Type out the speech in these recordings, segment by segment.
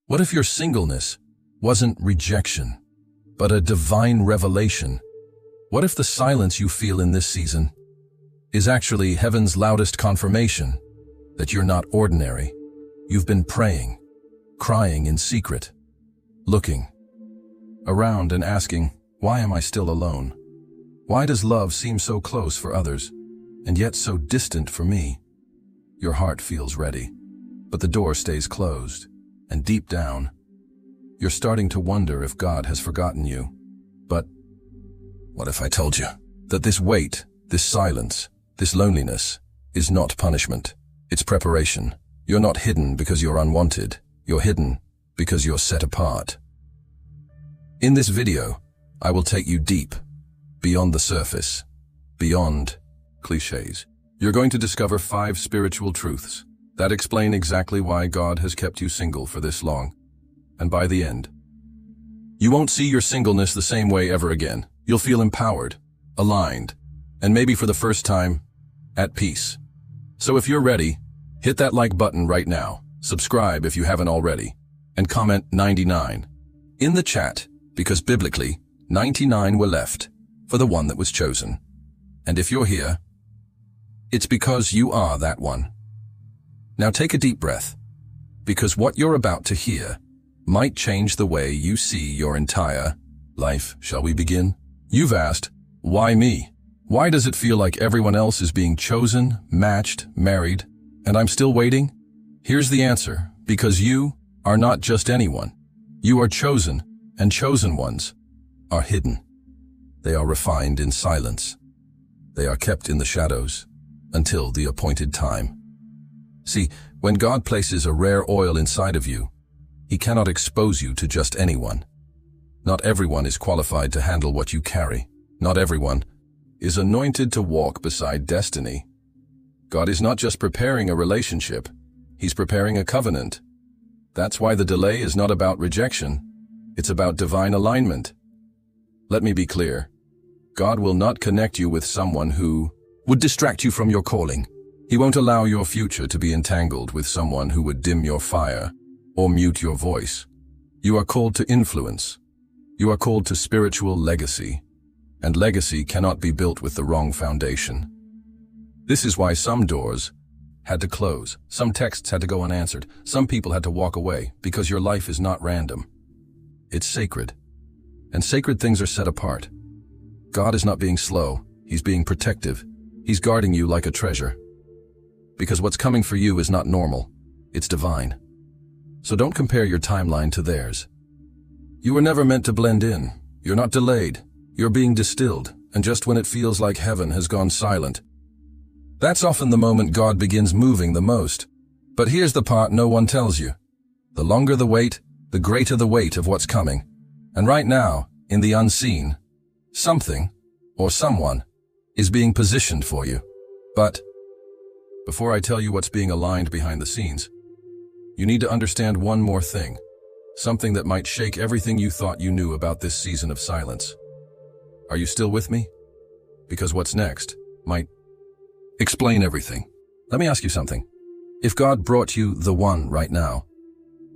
What if your singleness wasn't rejection, but a divine revelation? What if the silence you feel in this season is actually heaven's loudest confirmation that you're not ordinary? You've been praying, crying in secret, looking around and asking, why am I still alone? Why does love seem so close for others and yet so distant for me? Your heart feels ready, but the door stays closed, and deep down, you're starting to wonder if God has forgotten you. But what if I told you that this weight, this silence, this loneliness is not punishment? It's preparation. You're not hidden because you're unwanted. You're hidden because you're set apart. In this video, I will take you deep, beyond the surface, beyond cliches. You're going to discover 5 spiritual truths that explain exactly why God has kept you single for this long. And by the end, you won't see your singleness the same way ever again. You'll feel empowered, aligned, and maybe for the first time, at peace. So if you're ready, hit that like button right now, subscribe if you haven't already, and comment 99 in the chat, because biblically, 99 were left for the one that was chosen. And if you're here, it's because you are that one. Now take a deep breath, because what you're about to hear might change the way you see your entire life. Shall we begin? You've asked, why me? Why does it feel like everyone else is being chosen, matched, married, and I'm still waiting? Here's the answer. Because you are not just anyone. You are chosen, and chosen ones are hidden. They are refined in silence. They are kept in the shadows until the appointed time. See, when God places a rare oil inside of you, He cannot expose you to just anyone. Not everyone is qualified to handle what you carry. Not everyone is anointed to walk beside destiny. God is not just preparing a relationship, He's preparing a covenant. That's why the delay is not about rejection. It's about divine alignment. Let me be clear. God will not connect you with someone who would distract you from your calling. He won't allow your future to be entangled with someone who would dim your fire or mute your voice. You are called to influence. You are called to spiritual legacy. And legacy cannot be built with the wrong foundation. This is why some doors had to close, some texts had to go unanswered, some people had to walk away, because your life is not random. It's sacred. And sacred things are set apart. God is not being slow, He's being protective. He's guarding you like a treasure. Because what's coming for you is not normal, it's divine. So don't compare your timeline to theirs. You were never meant to blend in. You're not delayed. You're being distilled, and just when it feels like heaven has gone silent, that's often the moment God begins moving the most. But here's the part no one tells you. The longer the wait, the greater the weight of what's coming. And right now, in the unseen, something, or someone, is being positioned for you. But before I tell you what's being aligned behind the scenes, you need to understand one more thing, something that might shake everything you thought you knew about this season of silence. Are you still with me? Because what's next might explain everything. Let me ask you something. If God brought you the one right now,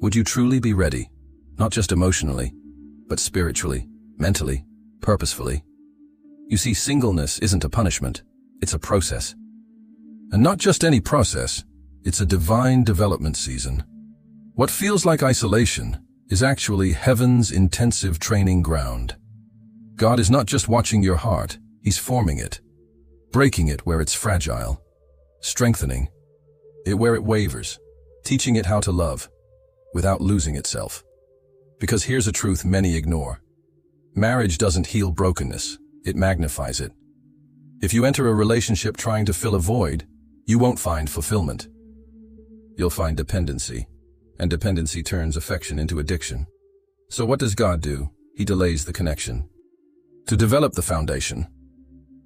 would you truly be ready? Not just emotionally, but spiritually, mentally, purposefully. You see, singleness isn't a punishment, it's a process. And not just any process, it's a divine development season. What feels like isolation is actually heaven's intensive training ground. God is not just watching your heart, He's forming it, breaking it where it's fragile, strengthening it where it wavers, teaching it how to love without losing itself. Because here's a truth many ignore. Marriage doesn't heal brokenness, it magnifies it. If you enter a relationship trying to fill a void, you won't find fulfillment. You'll find dependency, and dependency turns affection into addiction. So what does God do? He delays the connection. To develop the foundation,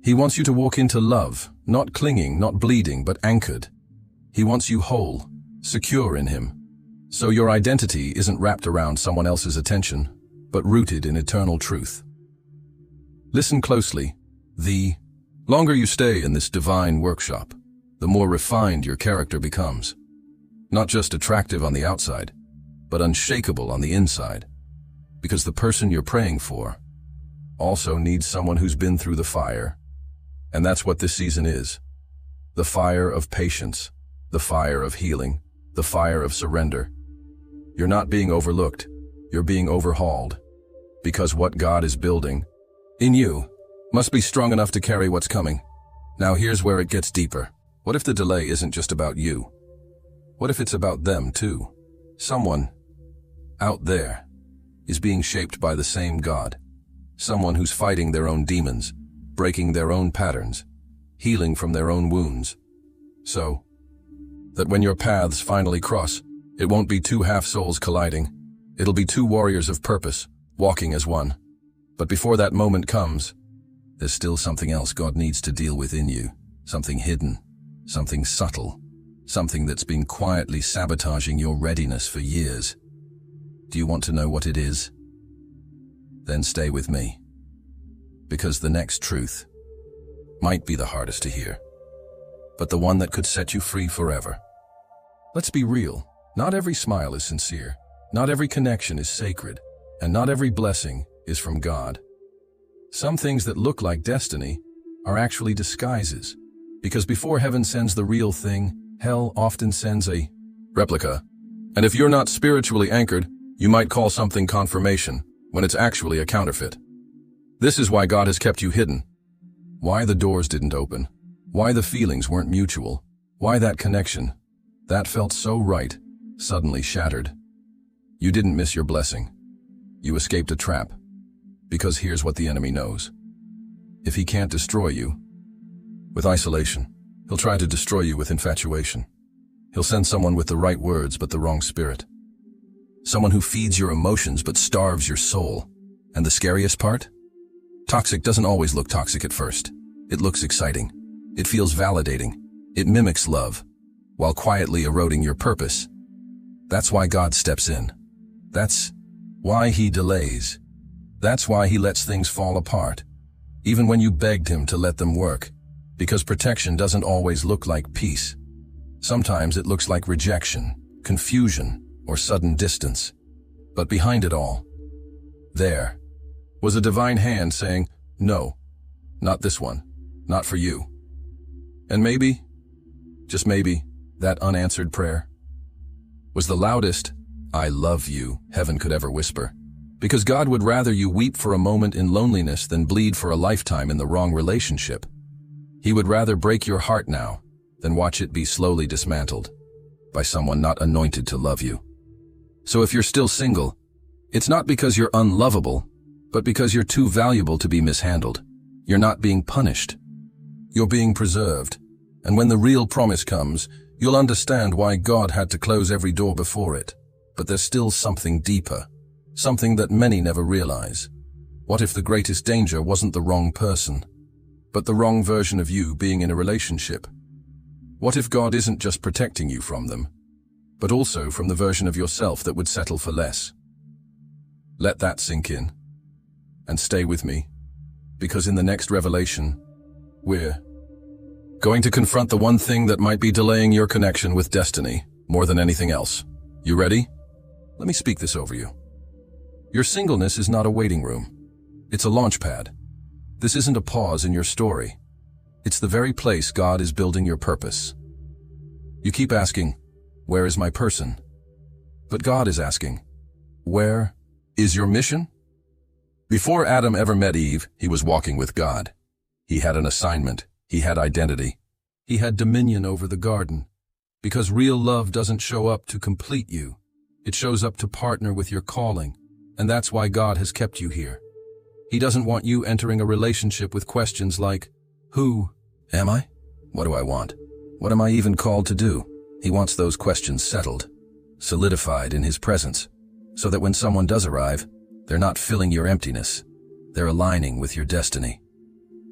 He wants you to walk into love, not clinging, not bleeding, but anchored. He wants you whole, secure in Him. So your identity isn't wrapped around someone else's attention, but rooted in eternal truth. Listen closely. The longer you stay in this divine workshop, the more refined your character becomes. Not just attractive on the outside, but unshakable on the inside. Because the person you're praying for also needs someone who's been through the fire. And that's what this season is. The fire of patience, the fire of healing, the fire of surrender. You're not being overlooked, you're being overhauled. Because what God is building in you must be strong enough to carry what's coming. Now here's where it gets deeper. What if the delay isn't just about you? What if it's about them too? Someone out there is being shaped by the same God. Someone who's fighting their own demons, breaking their own patterns, healing from their own wounds. So that when your paths finally cross, it won't be two half-souls colliding. It'll be two warriors of purpose, walking as one. But before that moment comes, there's still something else God needs to deal with in you. Something hidden, something subtle, something that's been quietly sabotaging your readiness for years. Do you want to know what it is? Then stay with me. Because the next truth might be the hardest to hear, but the one that could set you free forever. Let's be real. Not every smile is sincere. Not every connection is sacred. And not every blessing is from God. Some things that look like destiny are actually disguises. Because before heaven sends the real thing, hell often sends a replica. And if you're not spiritually anchored, you might call something confirmation when it's actually a counterfeit. This is why God has kept you hidden. Why the doors didn't open. Why the feelings weren't mutual. Why that connection that felt so right suddenly shattered. You didn't miss your blessing. You escaped a trap. Because here's what the enemy knows. If he can't destroy you with isolation, he'll try to destroy you with infatuation. He'll send someone with the right words but the wrong spirit. Someone who feeds your emotions but starves your soul. And the scariest part? Toxic doesn't always look toxic at first. It looks exciting. It feels validating. It mimics love, while quietly eroding your purpose. That's why God steps in. That's why he delays. That's why he lets things fall apart, even when you begged him to let them work. Because protection doesn't always look like peace. Sometimes it looks like rejection, confusion, or sudden distance. But behind it all, there was a divine hand saying, no, not this one, not for you. And maybe, just maybe, that unanswered prayer was the loudest "I love you" heaven could ever whisper. Because God would rather you weep for a moment in loneliness than bleed for a lifetime in the wrong relationship. He would rather break your heart now than watch it be slowly dismantled by someone not anointed to love you. So if you're still single, it's not because you're unlovable, but because you're too valuable to be mishandled. You're not being punished. You're being preserved. And when the real promise comes, you'll understand why God had to close every door before it. But there's still something deeper, something that many never realize. What if the greatest danger wasn't the wrong person, but the wrong version of you being in a relationship? What if God isn't just protecting you from them, but also from the version of yourself that would settle for less? Let that sink in, and stay with me, because in the next revelation, we're going to confront the one thing that might be delaying your connection with destiny more than anything else. You ready? Let me speak this over you. Your singleness is not a waiting room. It's a launch pad. This isn't a pause in your story. It's the very place God is building your purpose. You keep asking, where is my person? But God is asking, where is your mission? Before Adam ever met Eve, he was walking with God. He had an assignment. He had identity. He had dominion over the garden. Because real love doesn't show up to complete you. It shows up to partner with your calling. And that's why God has kept you here. He doesn't want you entering a relationship with questions like, who am I? What do I want? What am I even called to do? He wants those questions settled, solidified in his presence, so that when someone does arrive, they're not filling your emptiness. They're aligning with your destiny.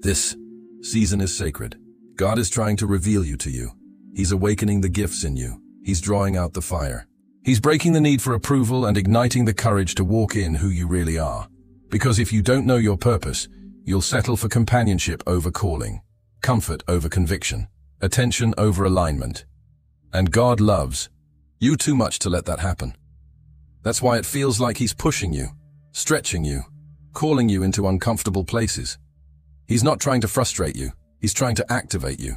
This season is sacred. God is trying to reveal you to you. He's awakening the gifts in you. He's drawing out the fire. He's breaking the need for approval and igniting the courage to walk in who you really are. Because if you don't know your purpose, you'll settle for companionship over calling, comfort over conviction, attention over alignment. And God loves you too much to let that happen. That's why it feels like he's pushing you, stretching you, calling you into uncomfortable places. He's not trying to frustrate you, he's trying to activate you.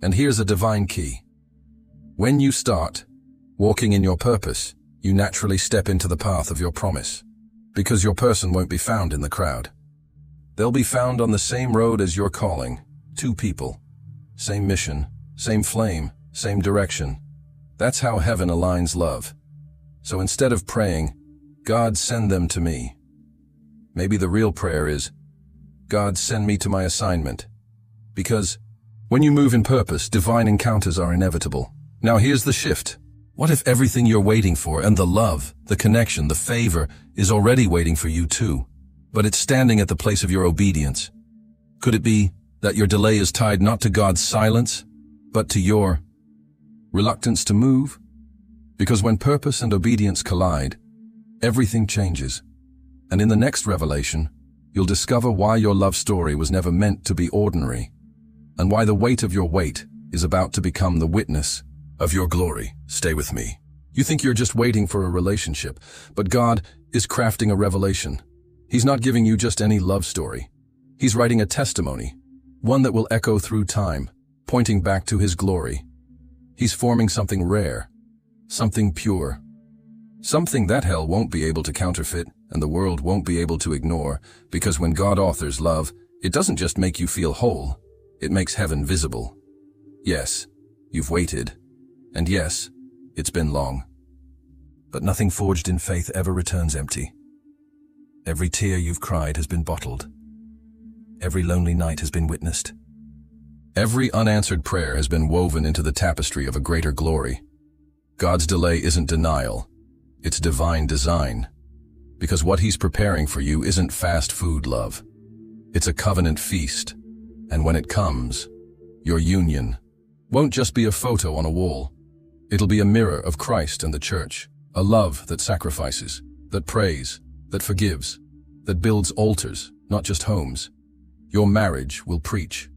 And here's a divine key. When you start walking in your purpose, you naturally step into the path of your promise, because your person won't be found in the crowd. They'll be found on the same road as your calling, two people, same mission, same flame, same direction. That's how heaven aligns love. So instead of praying, God, send them to me, maybe the real prayer is, God, send me to my assignment. Because when you move in purpose, divine encounters are inevitable. Now here's the shift. What if everything you're waiting for, and the love, the connection, the favor, is already waiting for you too, but it's standing at the place of your obedience? Could it be that your delay is tied not to God's silence, but to your reluctance to move? Because when purpose and obedience collide, everything changes. And in the next revelation, you'll discover why your love story was never meant to be ordinary, and why the weight of your wait is about to become the witness of your glory. Stay with me. You think you're just waiting for a relationship, but God is crafting a revelation. He's not giving you just any love story. He's writing a testimony, one that will echo through time, pointing back to His glory. He's forming something rare, something pure, something that hell won't be able to counterfeit and the world won't be able to ignore, because when God authors love, it doesn't just make you feel whole, it makes heaven visible. Yes, you've waited. And yes, it's been long. But nothing forged in faith ever returns empty. Every tear you've cried has been bottled. Every lonely night has been witnessed. Every unanswered prayer has been woven into the tapestry of a greater glory. God's delay isn't denial, it's divine design. Because what He's preparing for you isn't fast food love. It's a covenant feast. And when it comes, your union won't just be a photo on a wall. It'll be a mirror of Christ and the church, a love that sacrifices, that prays, that forgives, that builds altars, not just homes. Your marriage will preach.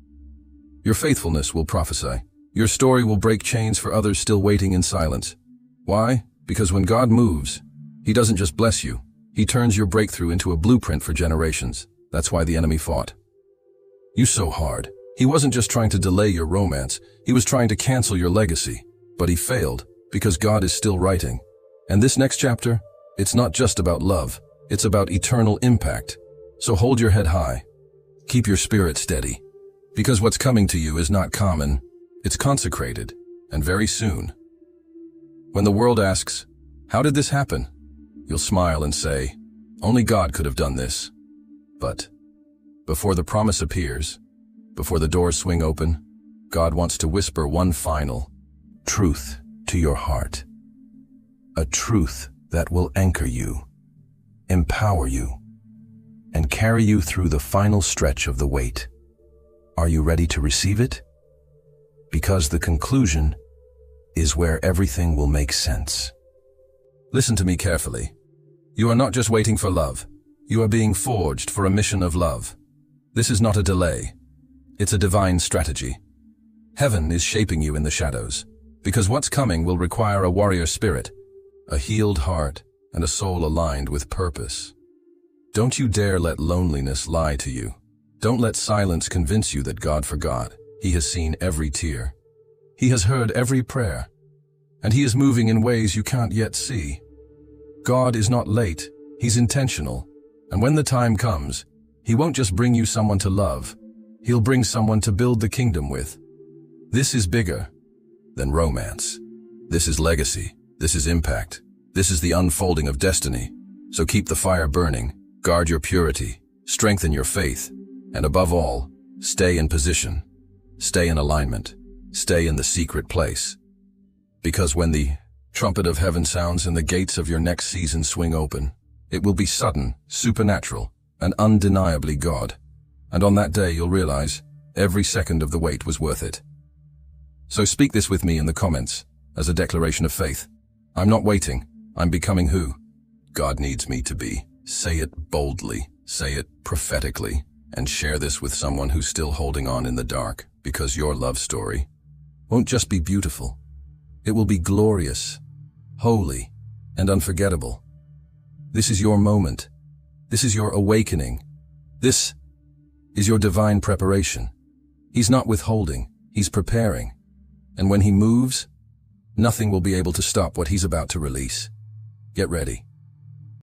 Your faithfulness will prophesy. Your story will break chains for others still waiting in silence. Why? Because when God moves, He doesn't just bless you. He turns your breakthrough into a blueprint for generations. That's why the enemy fought you so hard. He wasn't just trying to delay your romance, he was trying to cancel your legacy. But he failed, because God is still writing. And this next chapter, it's not just about love, it's about eternal impact. So hold your head high. Keep your spirit steady. Because what's coming to you is not common, it's consecrated, and very soon. When the world asks, how did this happen? You'll smile and say, only God could have done this. But before the promise appears, before the doors swing open, God wants to whisper one final truth to your heart. A truth that will anchor you, empower you, and carry you through the final stretch of the wait. Are you ready to receive it? Because the conclusion is where everything will make sense. Listen to me carefully. You are not just waiting for love. You are being forged for a mission of love. This is not a delay. It's a divine strategy. Heaven is shaping you in the shadows, because what's coming will require a warrior spirit, a healed heart, and a soul aligned with purpose. Don't you dare let loneliness lie to you. Don't let silence convince you that God forgot. He has seen every tear. He has heard every prayer. And He is moving in ways you can't yet see. God is not late. He's intentional. And when the time comes, He won't just bring you someone to love. He'll bring someone to build the kingdom with. This is bigger than romance. This is legacy. This is impact. This is the unfolding of destiny. So keep the fire burning, guard your purity, strengthen your faith, and above all, stay in position. Stay in alignment. Stay in the secret place. Because when the trumpet of heaven sounds and the gates of your next season swing open, it will be sudden, supernatural, and undeniably God. And on that day you'll realize every second of the wait was worth it. So speak this with me in the comments as a declaration of faith. I'm not waiting. I'm becoming who God needs me to be. Say it boldly. Say it prophetically. And share this with someone who's still holding on in the dark, because your love story won't just be beautiful. It will be glorious, holy, and unforgettable. This is your moment. This is your awakening. This is your divine preparation. He's not withholding, he's preparing. And when he moves, nothing will be able to stop what he's about to release. Get ready.